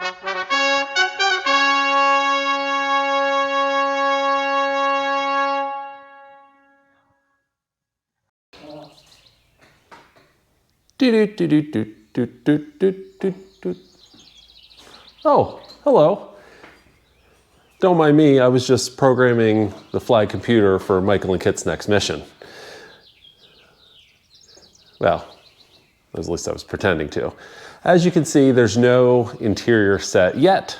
Oh, hello. Don't mind me, I was just programming the flag computer for Michael and Kit's next mission. Well, at least I was pretending to. As you can see, there's no interior set yet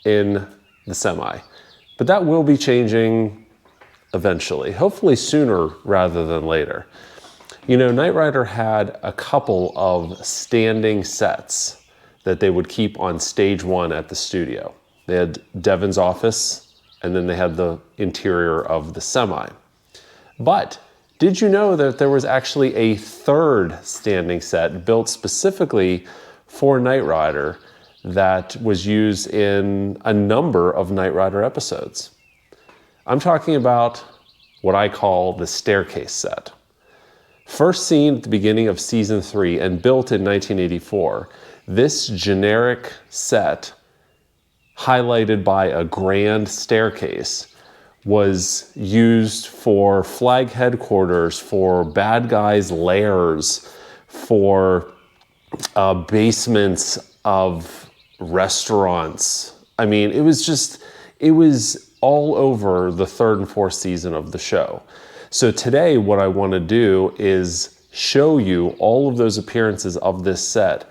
in the Semi, but that will be changing eventually, hopefully sooner rather than later. You know, Knight Rider had a couple of standing sets that they would keep on stage one at the studio. They had Devon's office, and then they had the interior of the Semi. But did you know that there was actually a third standing set built specifically for Knight Rider that was used in a number of Knight Rider episodes? I'm talking about what I call the staircase set. First seen at the beginning of season 3 and built in 1984, this generic set, highlighted by a grand staircase, was used for flag headquarters, for bad guys' lairs, for basements of restaurants. I mean, it was all over the 3rd and 4th season of the show. So today what I want to do is show you all of those appearances of this set,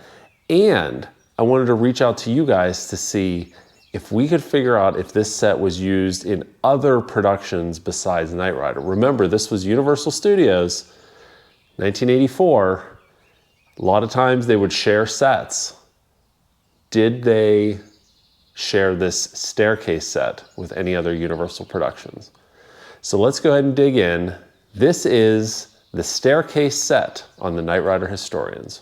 and I wanted to reach out to you guys to see if we could figure out if this set was used in other productions besides Knight Rider. Remember, this was Universal Studios, 1984. A lot of times they would share sets. Did they share this staircase set with any other Universal productions? So let's go ahead and dig in. This is the staircase set on the Knight Rider Historians.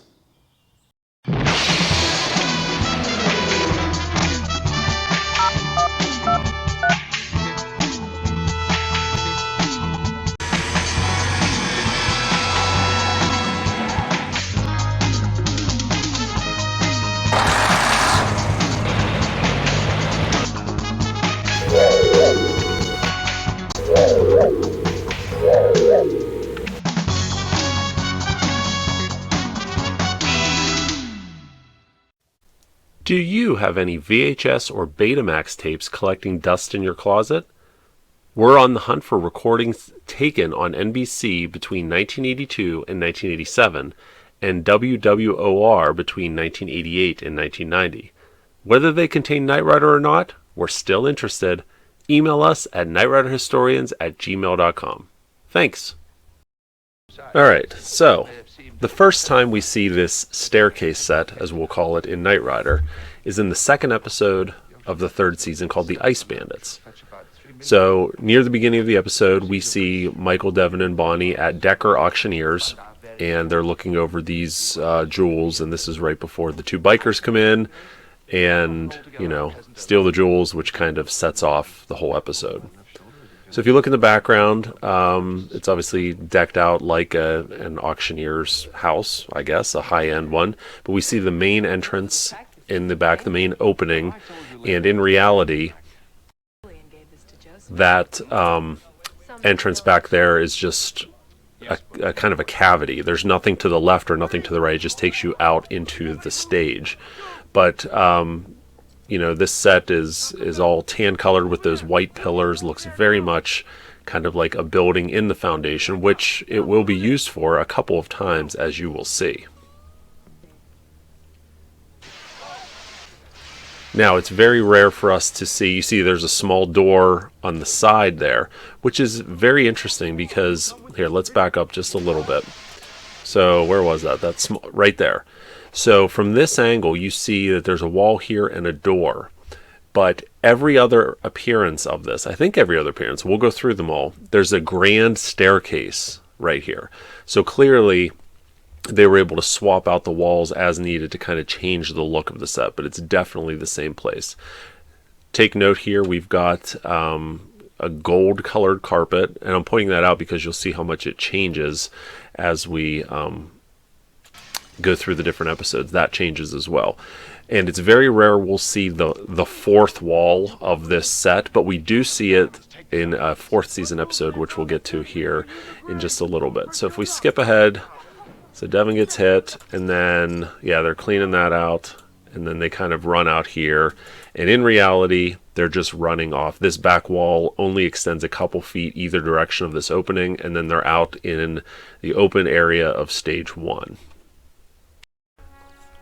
Do you have any VHS or Betamax tapes collecting dust in your closet? We're on the hunt for recordings taken on NBC between 1982 and 1987 and WWOR between 1988 and 1990. Whether they contain Knight Rider or not, we're still interested. Email us at knightriderhistorians@gmail.com. Thanks. Alright, so the first time we see this staircase set, as we'll call it in Knight Rider, is in the 2nd episode of the 3rd season called the Ice Bandits. So near the beginning of the episode, we see Michael, Devon, and Bonnie at Decker Auctioneers, and they're looking over these jewels, and this is right before the 2 bikers come in and, you know, steal the jewels, which kind of sets off the whole episode. So if you look in the background, it's obviously decked out like an auctioneer's house, I guess, a high-end one. But we see the main entrance in the back, the main opening, and in reality, that entrance back there is just a kind of a cavity. There's nothing to the left or nothing to the right. It just takes you out into the stage. But you know, this set is all tan colored with those white pillars, looks very much kind of like a building in the foundation, which it will be used for a couple of times, as you will see. Now, it's very rare for us to see, you see there's a small door on the side there, which is very interesting because, here, let's back up just a little bit. So, where was that? That's right there. So from this angle, you see that there's a wall here and a door. But every other appearance of this, I think every other appearance, we'll go through them all, there's a grand staircase right here. So clearly, they were able to swap out the walls as needed to kind of change the look of the set, but it's definitely the same place. Take note here, we've got a gold-colored carpet, and I'm pointing that out because you'll see how much it changes as we go through the different episodes. That changes as well. And it's very rare we'll see the fourth wall of this set, but we do see it in a fourth season episode, which we'll get to here in just a little bit. So if we skip ahead, so Devin gets hit, and then, yeah, they're cleaning that out, and then they kind of run out here. And in reality, they're just running off. This back wall only extends a couple feet either direction of this opening, and then they're out in the open area of stage 1.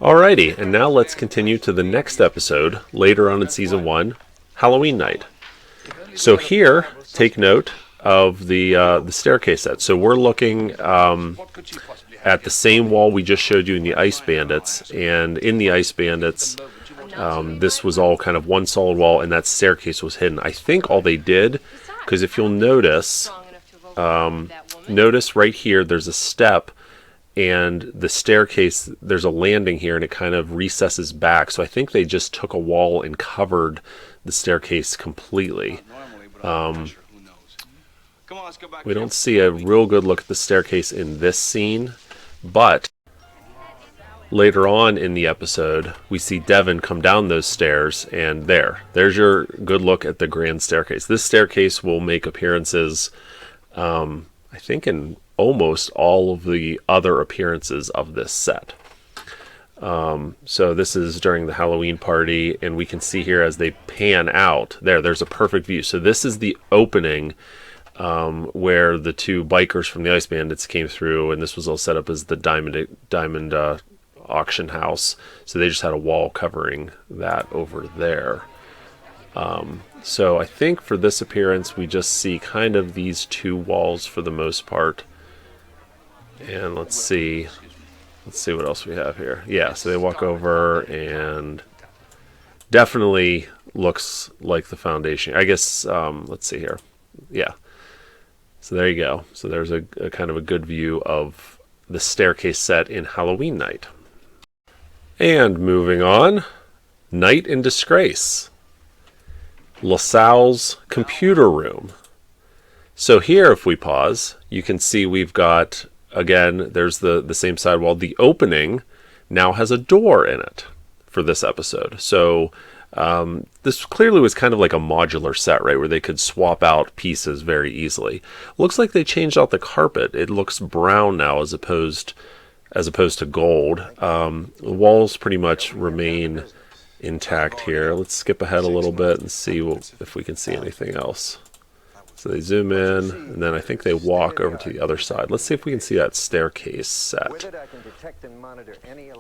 Alrighty, and now let's continue to the next episode later on in season 1, Halloween night. So here, take note of the staircase set. So we're looking at the same wall we just showed you in the Ice Bandits, and in the Ice Bandits, this was all kind of one solid wall, and that staircase was hidden. I think all they did, because if you'll notice, notice right here, there's a step, and the staircase, there's a landing here, and it kind of recesses back. So I think they just took a wall and covered the staircase completely. We don't see a real good look at the staircase in this scene, but later on in the episode, we see Devin come down those stairs, and there's your good look at the grand staircase. This staircase will make appearances, I think, in almost all of the other appearances of this set. So this is during the Halloween party, and we can see here as they pan out, there's a perfect view. So this is the opening where the two bikers from the Ice Bandits came through, and this was all set up as the diamond auction house. So they just had a wall covering that over there. So I think for this appearance, we just see kind of these two walls for the most part. And let's see what else we have here. Yeah, so they walk over, and definitely looks like the foundation. I guess, let's see here. Yeah. So there you go. So there's a kind of a good view of the staircase set in Halloween night. And moving on, Night in Disgrace. LaSalle's computer room. So here, if we pause, you can see we've got, again, there's the same side wall. The opening now has a door in it for this episode. So this clearly was kind of like a modular set, right, where they could swap out pieces very easily. Looks like they changed out the carpet. It looks brown now as opposed to gold. The walls pretty much remain intact here. Let's skip ahead a little bit and see if we can see anything else. So they zoom in, and then I think they walk over to the other side. Let's see if we can see that staircase set.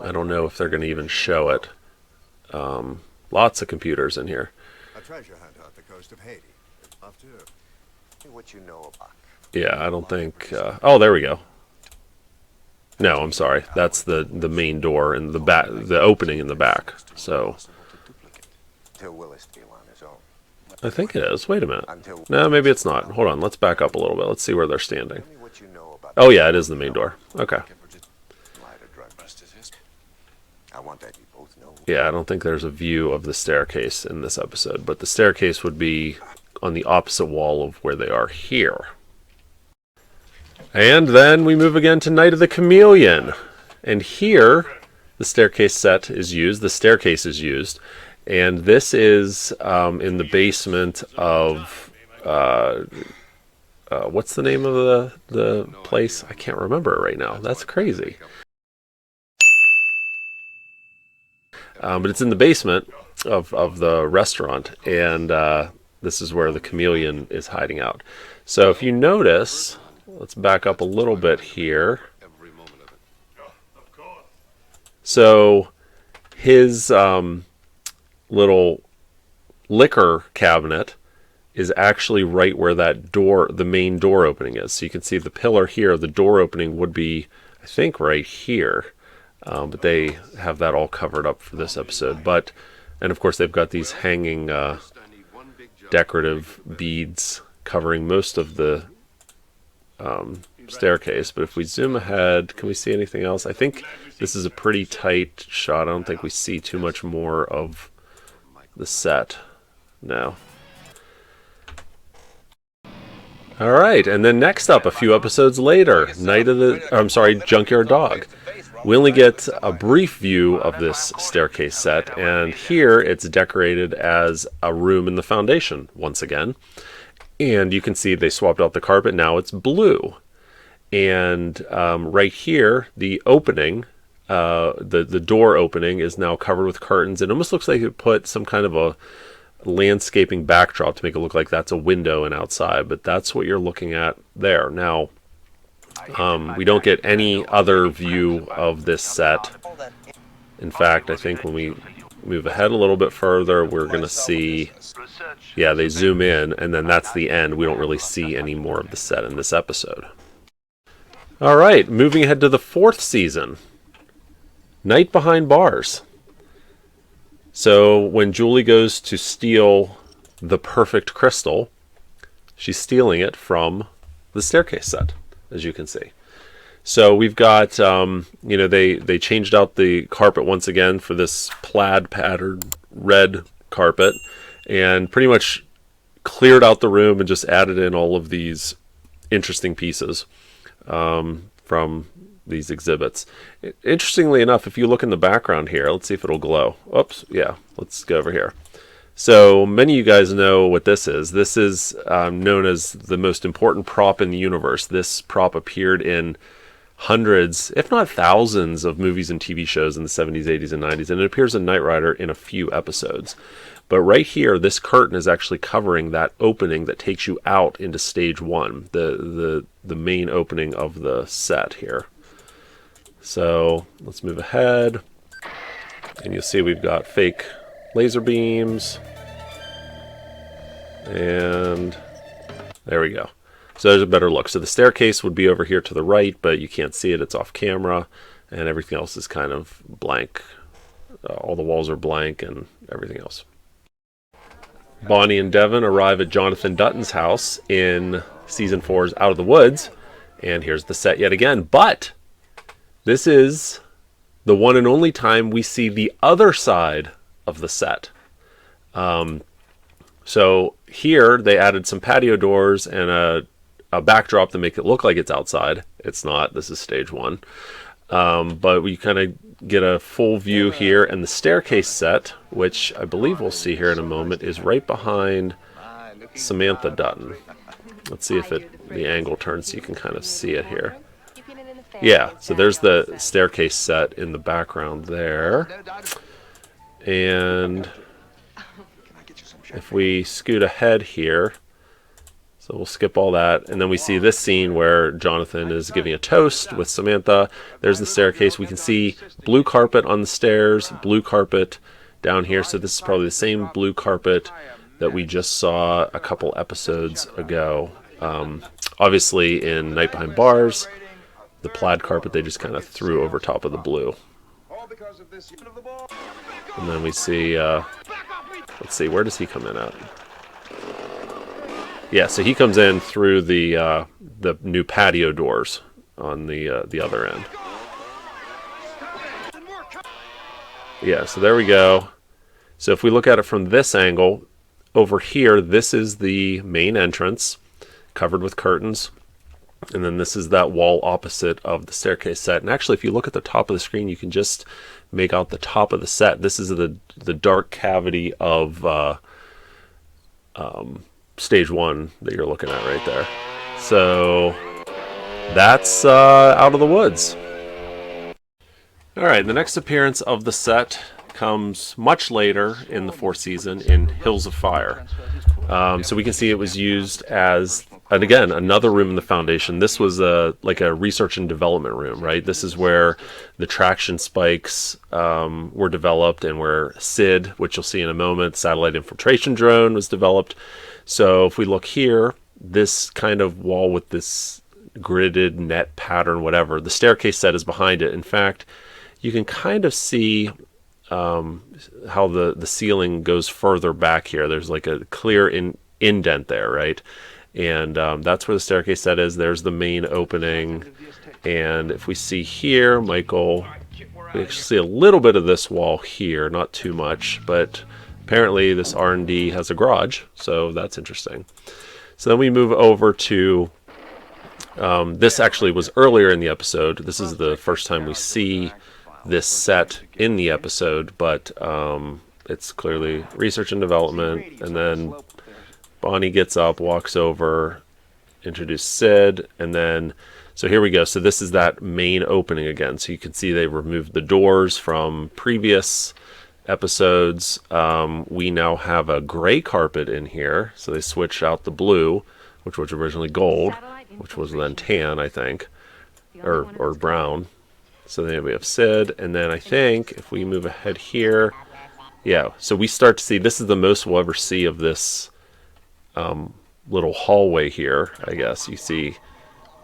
I don't know if they're going to even show it. Lots of computers in here. A treasure hunt off the coast of Haiti. Off to what you know about. Yeah, I don't think... oh, there we go. No, I'm sorry. That's the main door and the back, the opening in the back. So... I think it is. Wait a minute. No, maybe it's not. Hold on. Let's back up a little bit. Let's see where they're standing. Oh, yeah, it is the main door. Okay. Yeah, I don't think there's a view of the staircase in this episode, but the staircase would be on the opposite wall of where they are here. And then we move again to Night of the Chameleon. And here, the staircase set is used. The staircase is used. And this is in the basement of, what's the name of the place? I can't remember it right now. That's crazy. But it's in the basement of the restaurant, and this is where the chameleon is hiding out. So if you notice, let's back up a little bit here. So his little liquor cabinet is actually right where that door, the main door opening is. So you can see the pillar here, the door opening would be, I think, right here. But they have that all covered up for this episode. And of course they've got these hanging decorative beads covering most of the staircase. But if we zoom ahead, can we see anything else? I think this is a pretty tight shot. I don't think we see too much more of the set now. All right, and then next up, a few episodes later, Junkyard Dog. we only get a brief view of this staircase set, and here it's decorated as a room in the foundation once again. And you can see they swapped out the carpet. Now it's blue. And right here, the opening, the door opening is now covered with curtains. It almost looks like it put some kind of a landscaping backdrop to make it look like that's a window and outside, but that's what you're looking at there. Now, we don't get any other view of this set. In fact, I think when we move ahead a little bit further, we're going to see, yeah, they zoom in, and then that's the end. We don't really see any more of the set in this episode. All right, moving ahead to the 4th season, Night Behind Bars. So when Julie goes to steal the perfect crystal, she's stealing it from the staircase set, as you can see. So we've got, they changed out the carpet once again for this plaid patterned red carpet, and pretty much cleared out the room and just added in all of these interesting pieces from these exhibits. Interestingly enough, if you look in the background here, let's see if it'll glow. Oops, yeah, let's go over here. So many of you guys know what this is. This is known as the most important prop in the universe. This prop appeared in hundreds, if not thousands, of movies and TV shows in the 70s, 80s, and 90s, and it appears in Knight Rider in a few episodes. But right here, this curtain is actually covering that opening that takes you out into stage 1, the main opening of the set here. So let's move ahead, and you'll see we've got fake laser beams, and there we go. So there's a better look. So the staircase would be over here to the right, but you can't see it. It's off camera, and everything else is kind of blank. All the walls are blank and everything else. Bonnie and Devon arrive at Jonathan Dutton's house in Season 4's Out of the Woods, and here's the set yet again. But this is the one and only time we see the other side of the set. So here they added some patio doors and a backdrop to make it look like it's outside. It's not. This is stage 1. But we kind of get a full view here, and the staircase set, which I believe we'll see here in a moment, is right behind Samantha Dutton. Let's see if the angle turns so you can kind of see it here. Yeah, so there's the staircase set in the background there. And if we scoot ahead here, so we'll skip all that, and then we see this scene where Jonathan is giving a toast with Samantha. There's the staircase. We can see blue carpet on the stairs, blue carpet down here. So this is probably the same blue carpet that we just saw a couple episodes ago. Obviously in Night Behind Bars, the plaid carpet they just kind of threw over top of the blue. And then we see, let's see, where does he come in at? Yeah, so he comes in through the new patio doors on the other end. Yeah, so there we go. So if we look at it from this angle, over here, this is the main entrance, covered with curtains. And then this is that wall opposite of the staircase set. And actually, if you look at the top of the screen, you can just make out the top of the set. This is the dark cavity of stage 1 that you're looking at right there. So that's Out of the Woods. All right, the next appearance of the set comes much later in the 4th season in Hills of Fire. So we can see it was used as, and again, another room in the foundation. This was like a research and development room, right? This is where the traction spikes were developed, and where SID, which you'll see in a moment, satellite infiltration drone, was developed. So if we look here, this kind of wall with this gridded net pattern, whatever, the staircase set is behind it. In fact, you can kind of see how the ceiling goes further back here. There's like a clear indent there, right? And that's where the staircase set is. There's the main opening. And if we see here, Michael, we actually see a little bit of this wall here, not too much, but apparently this R&D has a garage, so that's interesting. So then we move over to This actually was earlier in the episode. This is the first time we see this set in the episode, but it's clearly research and development. And then Bonnie gets up, walks over, introduce Sid, and then, so here we go. So this is that main opening again. So you can see they removed the doors from previous episodes. We now have a gray carpet in here. So they switched out the blue, which was originally gold, which was then tan, I think, or brown. So then we have Sid, and then I think if we move ahead here, yeah, so we start to see, this is the most we'll ever see of this little hallway here, I guess. You see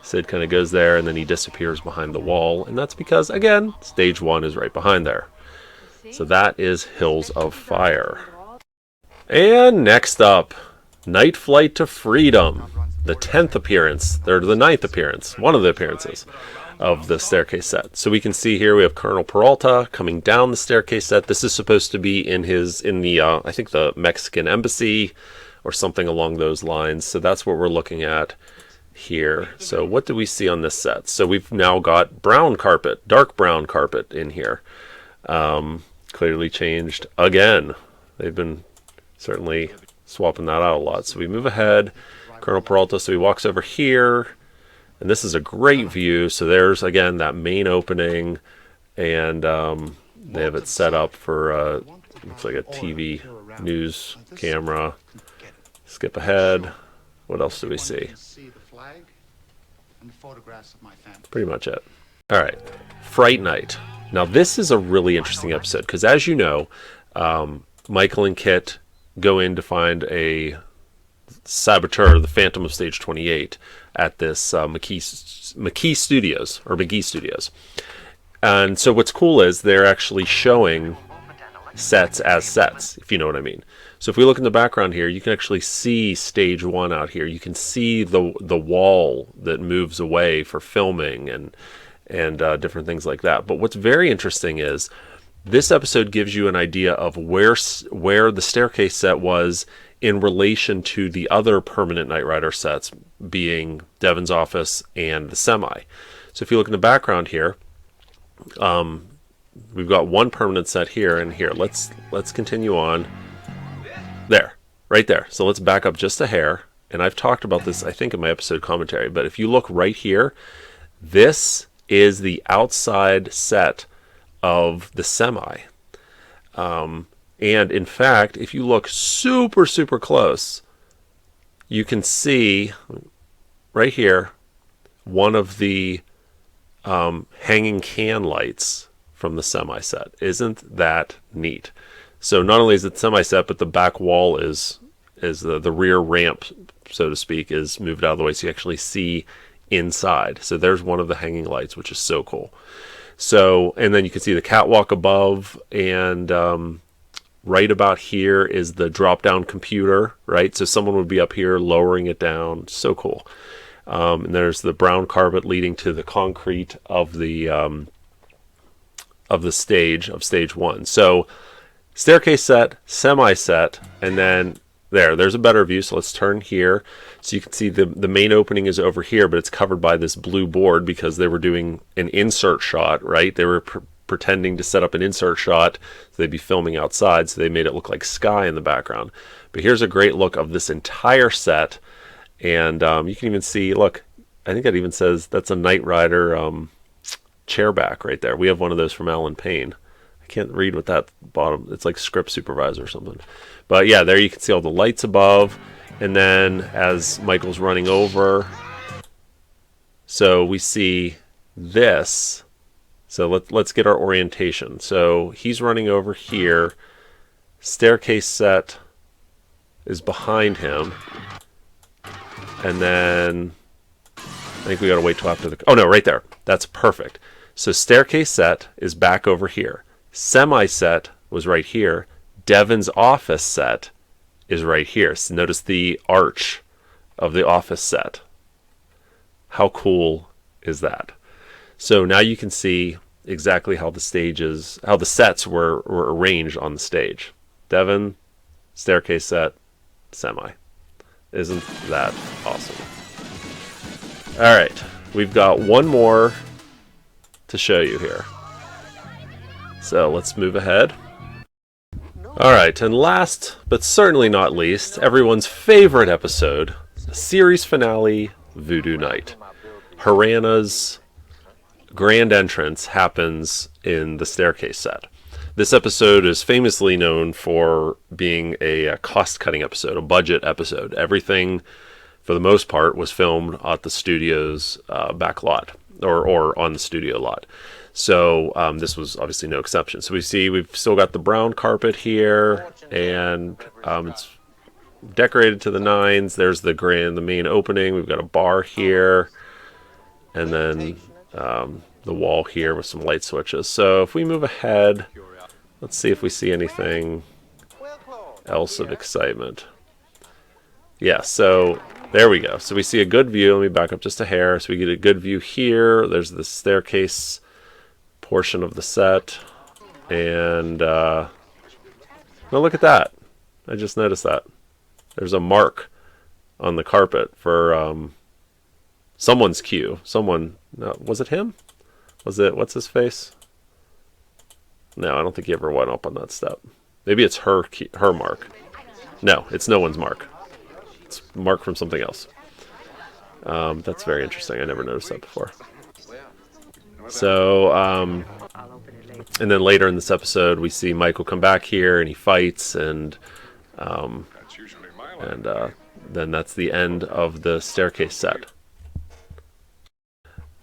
Sid kind of goes there, and then he disappears behind the wall, and that's because, again, stage 1 is right behind there. So that is Hills of Fire. And next up, Night Flight to Freedom, the 10th appearance, or the 9th appearance, one of the appearances of the staircase set. So we can see here we have Colonel Peralta coming down the staircase set. This is supposed to be in the I think the Mexican embassy or something along those lines. So that's what we're looking at here. So what do we see on this set? So we've now got brown carpet, dark brown carpet in here. Clearly changed again. They've been certainly swapping that out a lot. So we move ahead, Colonel Peralta, so he walks over here, and this is a great view. So there's, again, that main opening, and they have it set up for, looks like a TV news camera. Skip ahead. What else do we see? Pretty much it. All right, Fright Night. Now this is a really interesting episode, because as you know, Michael and Kit go in to find a saboteur, the Phantom of Stage 28, at this McGee Studios. And so what's cool is they're actually showing sets as sets, if you know what I mean. So if we look in the background here, you can actually see stage 1 out here. You can see the wall that moves away for filming and different things like that. But what's very interesting is this episode gives you an idea of where the staircase set was in relation to the other permanent Knight Rider sets, being Devon's office and the semi. So if you look in the background here, we've got one permanent set here and here. Let's continue on. There, right there. So let's back up just a hair. And I've talked about this, I think, in my episode commentary. But if you look right here, this is the outside set of the semi. And in fact, if you look super, super close, you can see right here one of the hanging can lights from the semi set. Isn't that neat? So not only is it semi set, but the back wall is the rear ramp, so to speak, is moved out of the way, so you actually see inside. So there's one of the hanging lights, which is so cool. So, and then you can see the catwalk above, and right about here is the drop-down computer, right? So someone would be up here lowering it down. So cool. And there's the brown carpet leading to the concrete of the stage of stage 1. So staircase set, semi set, and then there's a better view. So let's turn here. So you can see the main opening is over here, but it's covered by this blue board because they were doing an insert shot, right? They were pretending to set up an insert shot, so they'd be filming outside, so they made it look like sky in the background. But here's a great look of this entire set, and you can even see, look, I think that even says that's a Knight Rider chair back right there. We have one of those from Alan Payne. I can't read what that bottom, it's like script supervisor or something. But yeah, there you can see all the lights above, and then as Michael's running over, so we see this. So let's get our orientation. So he's running over here. Staircase set is behind him. And then I think we got to wait till after the... Oh, no, right there. That's perfect. So staircase set is back over here. Semi set was right here. Devon's office set is right here. So notice the arch of the office set. How cool is that? So now you can see exactly how the sets were arranged on the stage. Devon, staircase set, semi. Isn't that awesome? All right, we've got one more to show you here. So let's move ahead. All right, and last but certainly not least, everyone's favorite episode, the series finale, Voodoo Night. Harana's grand entrance happens in the staircase set. This episode is famously known for being a cost-cutting episode, a budget episode. Everything, for the most part, was filmed at the studio's back lot, or on the studio lot. So this was obviously no exception. So we've still got the brown carpet here, and it's decorated to the nines. There's the main opening. We've got a bar here, and then the wall here with some light switches. So if we move ahead, let's see if we see anything else of excitement. Yeah, so there we go. So we see a good view. Let me back up just a hair. So we get a good view here. There's the staircase portion of the set. And now look at that. I just noticed that. There's a mark on the carpet for someone's cue. Was it him? Was it, what's his face? No, I don't think he ever went up on that step. Maybe it's her mark. No, it's no one's mark. It's mark from something else. That's very interesting. I never noticed that before. So, and then later in this episode, we see Michael come back here and he fights, and then that's the end of the staircase set.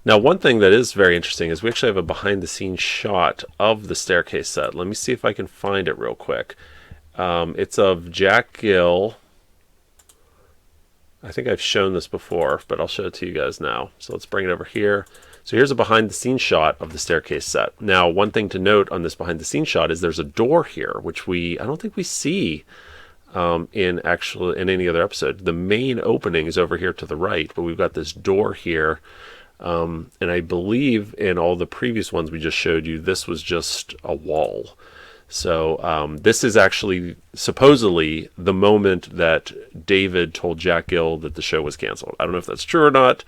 Now, one thing that is very interesting is we actually have a behind-the-scenes shot of the staircase set. Let me see if I can find it real quick. It's of Jack Gill. I think I've shown this before, but I'll show it to you guys now. So let's bring it over here. So here's a behind-the-scenes shot of the staircase set. Now, one thing to note on this behind-the-scenes shot is there's a door here, which I don't think we see in any other episode. The main opening is over here to the right, but we've got this door here. And I believe in all the previous ones we just showed you, this was just a wall. So this is actually supposedly the moment that David told Jack Gill that the show was canceled. I don't know if that's true or not,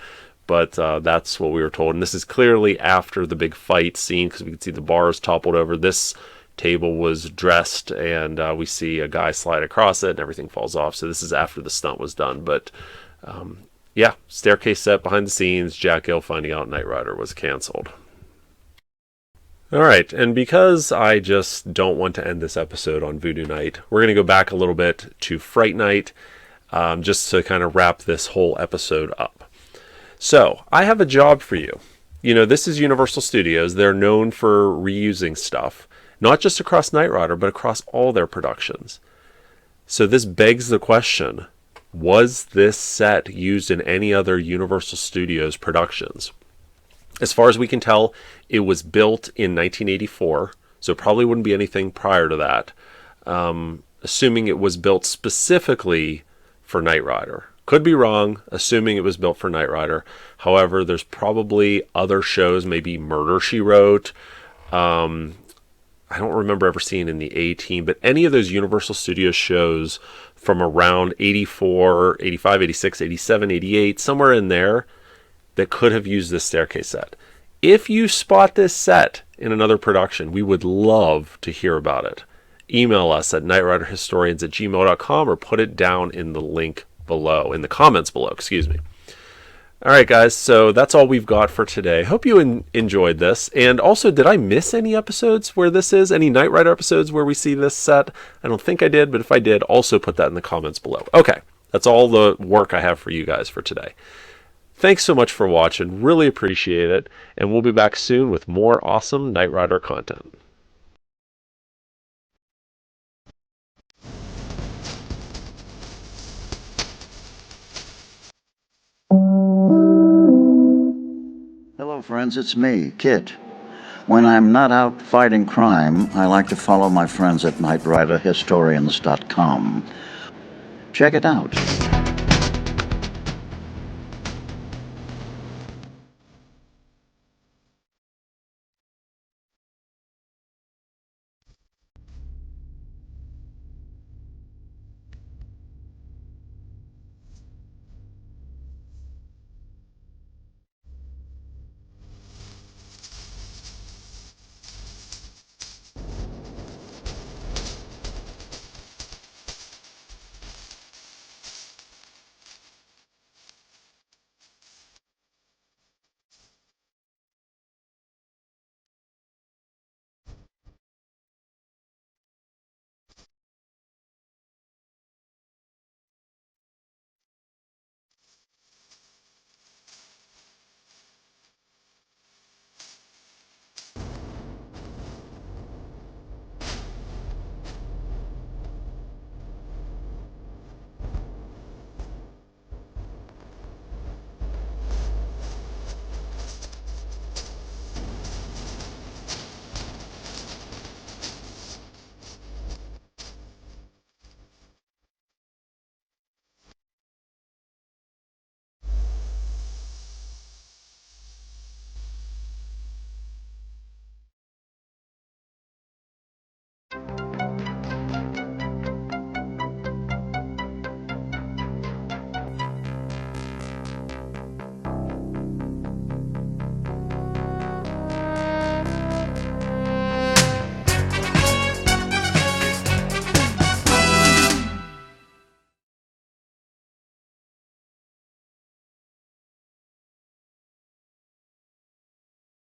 but that's what we were told. And this is clearly after the big fight scene, because we can see the bars toppled over. This table was dressed, and we see a guy slide across it, and everything falls off. So this is after the stunt was done. But yeah, staircase set behind the scenes, Jack Gill finding out Knight Rider was canceled. All right, and because I just don't want to end this episode on Voodoo Night, we're going to go back a little bit to Fright Night, just to kind of wrap this whole episode up. So, I have a job for you. You know, this is Universal Studios. They're known for reusing stuff, not just across Knight Rider, but across all their productions. So this begs the question, was this set used in any other Universal Studios productions? As far as we can tell, it was built in 1984, so it probably wouldn't be anything prior to that. Assuming it was built specifically for Knight Rider. Could be wrong, assuming it was built for Knight Rider. However, there's probably other shows, maybe Murder, She Wrote. I don't remember ever seeing in the A-Team, but any of those Universal Studios shows from around 84, 85, 86, 87, 88, somewhere in there, that could have used this staircase set. If you spot this set in another production, we would love to hear about it. Email us at knightriderhistorians@gmail.com or put it down in the link below, in the comments below, excuse me. All right, guys, so that's all we've got for today. Hope you enjoyed this. And also, did I miss any episodes where this is? Any Knight Rider episodes where we see this set? I don't think I did, but if I did, also put that in the comments below. Okay, that's all the work I have for you guys for today. Thanks so much for watching. Really appreciate it. And we'll be back soon with more awesome Knight Rider content. Hello friends, it's me, Kit. When I'm not out fighting crime, I like to follow my friends at knightriderhistorians.com. Check it out.